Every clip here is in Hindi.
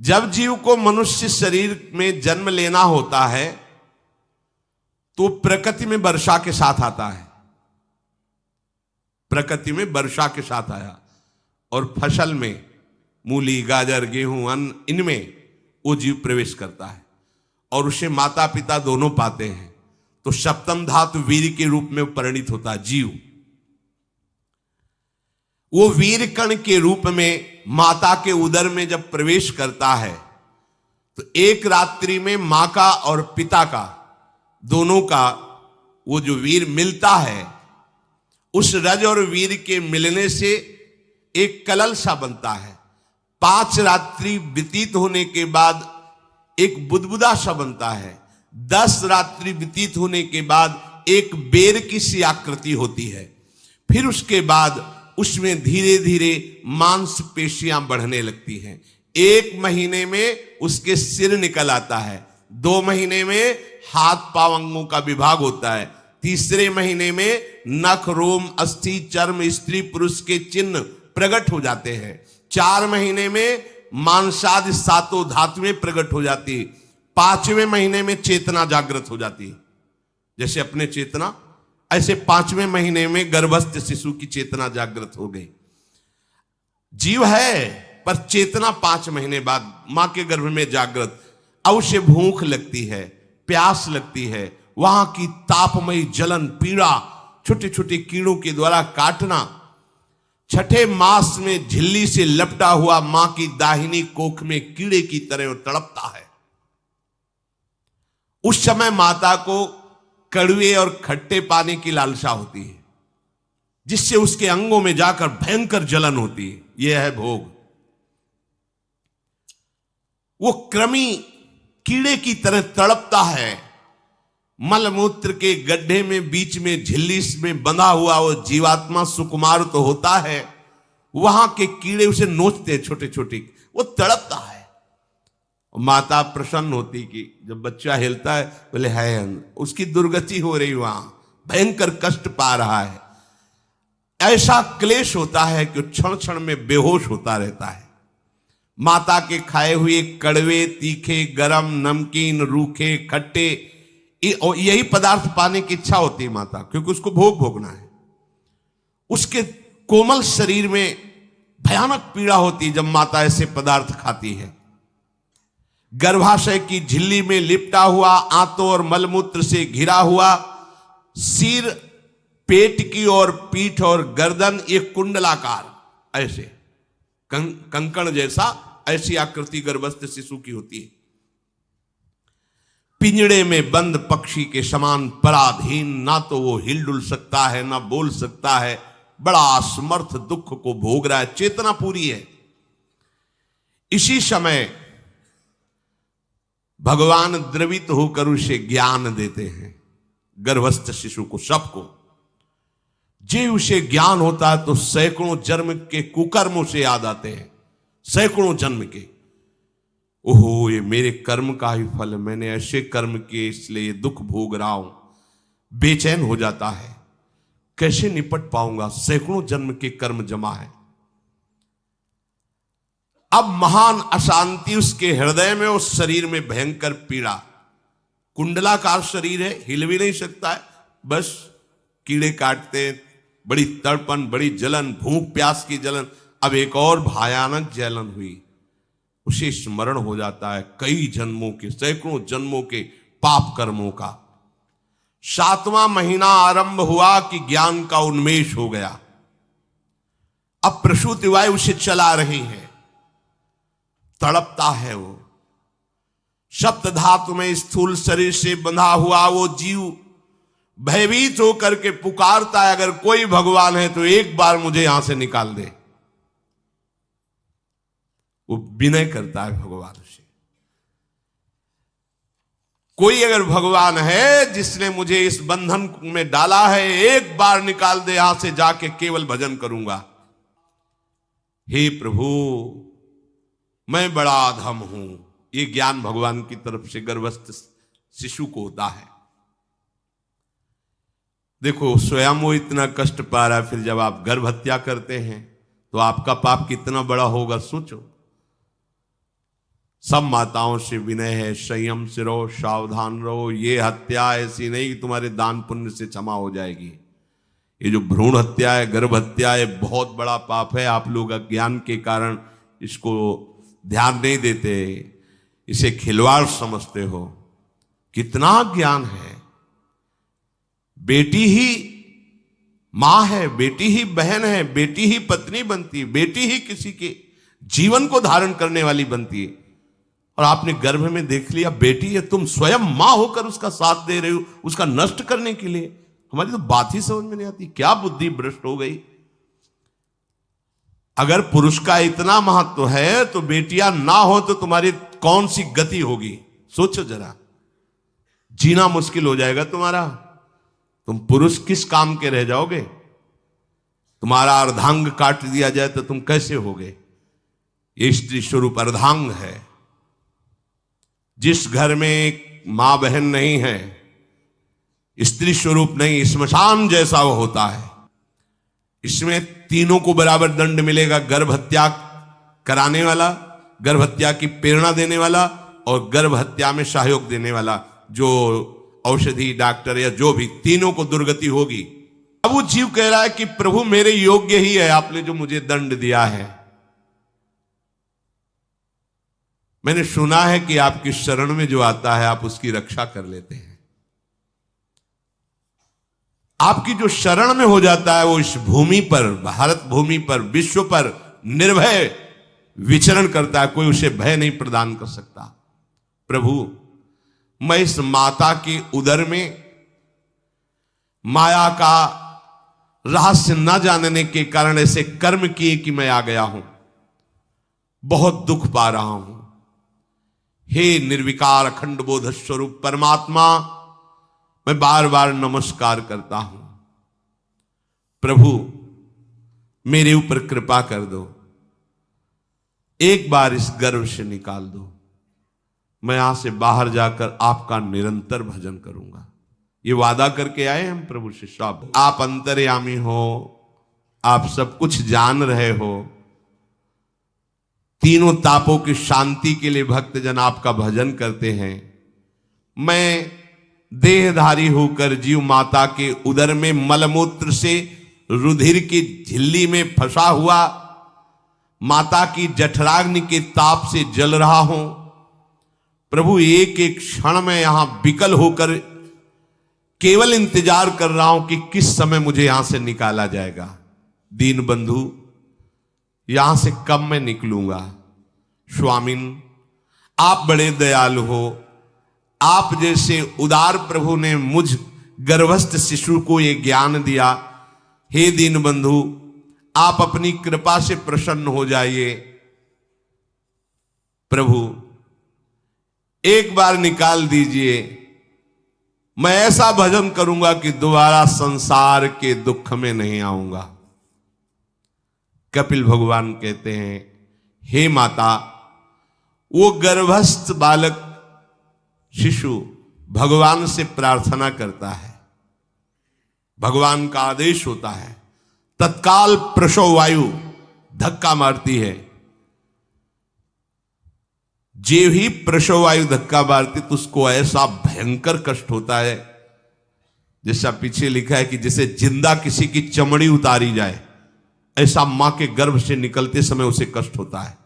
जब जीव को मनुष्य शरीर में जन्म लेना होता है तो प्रकृति में वर्षा के साथ आता है, प्रकृति में वर्षा के साथ आया, और फसल में मूली, गाजर, गेहूं, अन्न, इनमें वो जीव प्रवेश करता है और उसे माता पिता दोनों पाते हैं। तो सप्तम धातु वीर के रूप में परिणित होता है जीव। वो वीर कण के रूप में माता के उदर में जब प्रवेश करता है तो एक रात्रि में मां का और पिता का, दोनों का वो जो वीर मिलता है, उस रज और वीर के मिलने से एक कलल सा बनता है। 5 रात्रि व्यतीत होने के बाद एक बुदबुदा सा बनता है। 10 रात्रि व्यतीत होने के बाद एक बेर की सी आकृति होती है। फिर उसके बाद उसमें धीरे धीरे मांसपेशियां बढ़ने लगती हैं। 1 महीने में उसके सिर निकल आता है, 2 महीने में हाथ पांव अंगों का विभाग होता है, तीसरे महीने में नख, रोम, अस्थि, चर्म, स्त्री पुरुष के चिन्ह प्रकट हो जाते हैं, 4 महीने में मांसादि 7 धातुएं प्रकट हो जाती है, 5वें महीने में चेतना जागृत हो जाती है। जैसे अपने चेतना, ऐसे 5वें महीने में गर्भस्थ शिशु की चेतना जागृत हो गई। जीव है पर चेतना 5 महीने बाद मां के गर्भ में जागृत। अब उसे भूख लगती है, प्यास लगती है, वहां की तापमयी जलन, पीड़ा, छोटे छोटे कीड़ों के द्वारा काटना। 6ठे मास में झिल्ली से लपटा हुआ मां की दाहिनी कोख में कीड़े की तरह तड़पता है। उस समय माता को कड़वे और खट्टे पानी की लालसा होती है, जिससे उसके अंगों में जाकर भयंकर जलन होती है। यह है भोग। वो कृमि कीड़े की तरह तड़पता है। मलमूत्र के गड्ढे में बीच में झिल्ली में बंधा हुआ वो जीवात्मा सुकुमार तो होता है, वहां के कीड़े उसे नोचते छोटे छोटे, वो तड़पता है। माता प्रसन्न होती कि जब बच्चा हिलता है, बोले है उसकी दुर्गति हो रही, वहां भयंकर कष्ट पा रहा है। ऐसा क्लेश होता है कि क्षण क्षण में बेहोश होता रहता है। माता के खाए हुए कड़वे, तीखे, गरम, नमकीन, रूखे, खट्टे, यही पदार्थ पाने की इच्छा होती है माता, क्योंकि उसको भोग भोगना है। उसके कोमल शरीर में भयानक पीड़ा होती है जब माता ऐसे पदार्थ खाती है। गर्भाशय की झिल्ली में लिपटा हुआ, आंतों और मलमूत्र से घिरा हुआ सिर, पेट की और पीठ और गर्दन एक कुंडलाकार, ऐसे कंकण जैसा, ऐसी आकृति गर्भस्थ शिशु की होती है। पिंजड़े में बंद पक्षी के समान पराधीन, ना तो वो हिलडुल सकता है ना बोल सकता है, बड़ा असमर्थ दुख को भोग रहा है। चेतना पूरी है। इसी समय भगवान द्रवित होकर उसे ज्ञान देते हैं, गर्भस्थ शिशु को, सबको। जे उसे ज्ञान होता है तो सैकड़ों जन्म के कुकर्म उसे याद आते हैं, सैकड़ों जन्म के। ओहो, ये मेरे कर्म का ही फल है, मैंने ऐसे कर्म किए इसलिए दुख भोग रहा हूं। बेचैन हो जाता है, कैसे निपट पाऊंगा, सैकड़ों जन्म के कर्म जमा है। अब महान अशांति उसके हृदय में, उस शरीर में भयंकर पीड़ा। कुंडलाकार शरीर है, हिल भी नहीं सकता है, बस कीड़े काटते, बड़ी तड़पन, बड़ी जलन, भूख प्यास की जलन। अब एक और भयानक जलन हुई, उसे स्मरण हो जाता है कई जन्मों के, सैकड़ों जन्मों के पाप कर्मों का। 7वां महीना आरंभ हुआ कि ज्ञान का उन्मेष हो गया। अब प्रसूति वायु उसे चला रही है, तड़पता है वो। सप्त धातु में स्थूल शरीर से बंधा हुआ वो जीव भयभीत होकर के पुकारता है, अगर कोई भगवान है तो एक बार मुझे यहां से निकाल दे। वो विनय करता है भगवान से, कोई अगर भगवान है जिसने मुझे इस बंधन में डाला है, एक बार निकाल दे, यहां से जाके केवल भजन करूंगा। हे प्रभु, मैं बड़ा अधम हूं। ये ज्ञान भगवान की तरफ से गर्भस्थ शिशु को होता है। देखो, स्वयं वो इतना कष्ट पा रहा है, फिर जब आप गर्भ हत्या करते हैं तो आपका पाप कितना बड़ा होगा, सोचो। सब माताओं से विनय है, संयम से रहो, सावधान रहो। ये हत्या ऐसी नहीं कि तुम्हारे दान पुण्य से क्षमा हो जाएगी। ये जो भ्रूण हत्या है, गर्भ हत्या है, बहुत बड़ा पाप है। आप लोग अज्ञान के कारण इसको ध्यान नहीं देते, इसे खिलवाड़ समझते हो। कितना ज्ञान है। बेटी ही मां है, बेटी ही बहन है, बेटी ही पत्नी बनती है, बेटी ही किसी के जीवन को धारण करने वाली बनती है। और आपने गर्भ में देख लिया बेटी है, तुम स्वयं मां होकर उसका साथ दे रहे हो, उसका नष्ट करने के लिए। हमारी तो बात ही समझ में नहीं आती, क्या बुद्धि भ्रष्ट हो गई। अगर पुरुष का इतना महत्व है तो बेटियां ना हो तो तुम्हारी कौन सी गति होगी, सोचो जरा। जीना मुश्किल हो जाएगा तुम्हारा। तुम पुरुष किस काम के रह जाओगे। तुम्हारा अर्धांग काट दिया जाए तो तुम कैसे होगे। ये स्त्री स्वरूप अर्धांग है। जिस घर में मां बहन नहीं है, स्त्री स्वरूप नहीं, स्मशान जैसा वो होता है। इसमें तीनों को बराबर दंड मिलेगा। गर्भ हत्या कराने वाला, गर्भ हत्या की प्रेरणा देने वाला और गर्भ हत्या में सहयोग देने वाला, जो औषधि डॉक्टर या जो भी, तीनों को दुर्गति होगी। अब वो जीव कह रहा है कि प्रभु मेरे योग्य ही है आपने जो मुझे दंड दिया है। मैंने सुना है कि आपकी शरण में जो आता है आप उसकी रक्षा कर लेते हैं। आपकी जो शरण में हो जाता है वो इस भूमि पर, भारत भूमि पर, विश्व पर निर्भय विचरण करता है। कोई उसे भय नहीं प्रदान कर सकता। प्रभु मैं इस माता के उदर में माया का रहस्य न जानने के कारण ऐसे कर्म किए कि मैं आ गया हूं। बहुत दुख पा रहा हूं। हे निर्विकार अखंड बोध स्वरूप परमात्मा, मैं बार बार नमस्कार करता हूं। प्रभु मेरे ऊपर कृपा कर दो, एक बार इस गर्भ से निकाल दो। मैं यहां से बाहर जाकर आपका निरंतर भजन करूंगा। ये वादा करके आए हम प्रभु से। सब आप अंतर्यामी हो, आप सब कुछ जान रहे हो। तीनों तापों की शांति के लिए भक्तजन आपका भजन करते हैं। मैं देहधारी होकर जीव माता के उदर में मलमूत्र से रुधिर की झिल्ली में फंसा हुआ माता की जठराग्नि के ताप से जल रहा हूं। प्रभु एक एक क्षण में यहां विकल होकर केवल इंतजार कर रहा हूं कि किस समय मुझे यहां से निकाला जाएगा। दीन बंधु, यहां से कब मैं निकलूंगा। स्वामिन आप बड़े दयालु हो। आप जैसे उदार प्रभु ने मुझ गर्भस्थ शिशु को ये ज्ञान दिया। हे दीन बंधु, आप अपनी कृपा से प्रसन्न हो जाइए। प्रभु एक बार निकाल दीजिए। मैं ऐसा भजन करूंगा कि दोबारा संसार के दुख में नहीं आऊंगा। कपिल भगवान कहते हैं, हे माता, वो गर्भस्थ बालक शिशु भगवान से प्रार्थना करता है। भगवान का आदेश होता है, तत्काल प्रसव वायु धक्का मारती है। जे ही प्रसव वायु धक्का मारती तो उसको ऐसा भयंकर कष्ट होता है, जैसा पीछे लिखा है कि जैसे जिंदा किसी की चमड़ी उतारी जाए, ऐसा मां के गर्भ से निकलते समय उसे कष्ट होता है।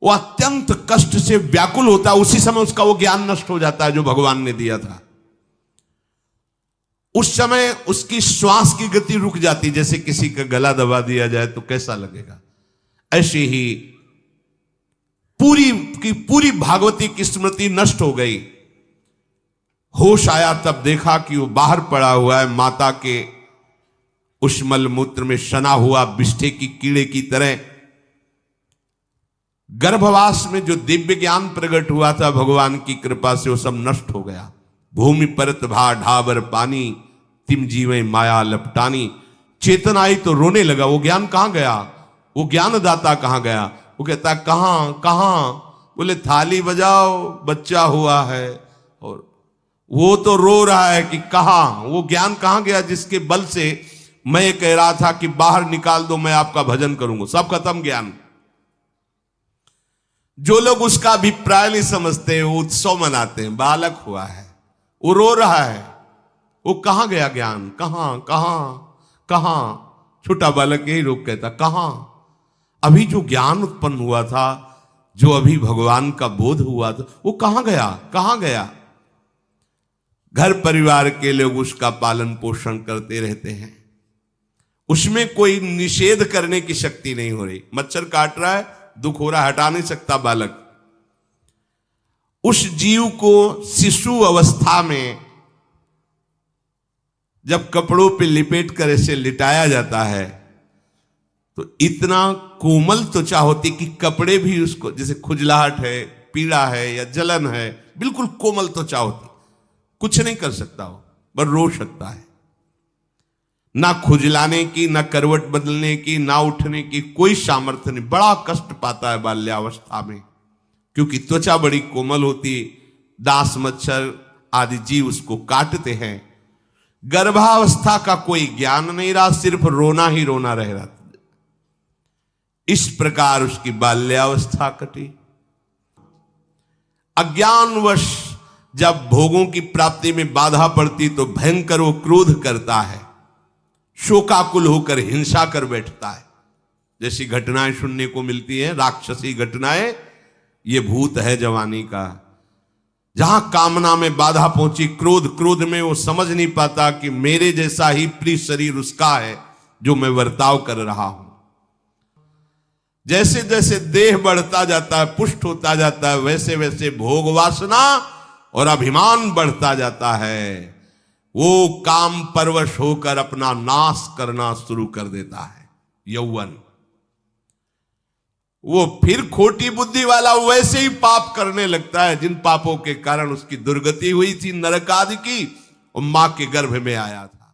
वो अत्यंत कष्ट से व्याकुल होता है। उसी समय उसका वो ज्ञान नष्ट हो जाता है जो भगवान ने दिया था। उस समय उसकी श्वास की गति रुक जाती, जैसे किसी का गला दबा दिया जाए तो कैसा लगेगा। ऐसे ही पूरी की पूरी भागवती की स्मृति नष्ट हो गई। होश आया तब देखा कि वो बाहर पड़ा हुआ है, माता के उस मलमूत्र में सना हुआ बिष्ठे की कीड़े की तरह। गर्भवास में जो दिव्य ज्ञान प्रकट हुआ था भगवान की कृपा से, वो सब नष्ट हो गया। भूमि परत भा ढाबर पानी, तिम जीवे माया लपटानी। चेतन आई तो रोने लगा। वो ज्ञान कहां गया, वो ज्ञानदाता कहां गया। वो कहता कहां कहां। बोले थाली बजाओ, बच्चा हुआ है। और वो तो रो रहा है कि कहां, वो ज्ञान कहां गया जिसके बल से मैं कह रहा था कि बाहर निकाल दो, मैं आपका भजन करूंगा। सब खत्म ज्ञान। जो लोग उसका अभिप्राय नहीं समझते वो उत्सव मनाते हैं, बालक हुआ है, वो रो रहा है, वो कहां गया ज्ञान, कहां कहां कहां। छोटा बालक यही रोक कहता, कहां अभी जो ज्ञान उत्पन्न हुआ था, जो अभी भगवान का बोध हुआ था, वो कहां गया, कहां गया। घर परिवार के लोग उसका पालन पोषण करते रहते हैं, उसमें कोई निषेध करने की शक्ति नहीं हो रही। मच्छर काट रहा है, दुख हो रहा है, हटा नहीं सकता बालक। उस जीव को शिशु अवस्था में जब कपड़ों पे लिपेट कर ऐसे लिटाया जाता है तो इतना कोमल त्वचा होती कि कपड़े भी उसको, जैसे खुजलाहट है, पीड़ा है या जलन है, बिल्कुल कोमल त्वचा होती, कुछ नहीं कर सकता हो, पर रो सकता है। ना खुजलाने की, ना करवट बदलने की, ना उठने की कोई सामर्थ्य नहीं। बड़ा कष्ट पाता है बाल्यावस्था में, क्योंकि त्वचा बड़ी कोमल होती, डांस मच्छर आदि जीव उसको काटते हैं। गर्भावस्था का कोई ज्ञान नहीं रहा, सिर्फ रोना ही रोना रह रहा। इस प्रकार उसकी बाल्यावस्था कटी। अज्ञानवश जब भोगों की प्राप्ति में बाधा पड़ती तो भयंकर वो क्रोध करता है, शोकाकुल होकर हिंसा कर बैठता है। जैसी घटनाएं सुनने को मिलती हैं, राक्षसी घटनाएं, ये भूत है जवानी का। जहां कामना में बाधा पहुंची, क्रोध में वो समझ नहीं पाता कि मेरे जैसा ही प्रिय शरीर उसका है जो मैं वर्ताव कर रहा हूं। जैसे जैसे देह बढ़ता जाता है, पुष्ट होता जाता है, वैसे वैसे भोग वासना और अभिमान बढ़ता जाता है। वो काम परवश होकर अपना नाश करना शुरू कर देता है। यौवन, वो फिर खोटी बुद्धि वाला वैसे ही पाप करने लगता है जिन पापों के कारण उसकी दुर्गति हुई थी, नरक आदि की, और मां के गर्भ में आया था।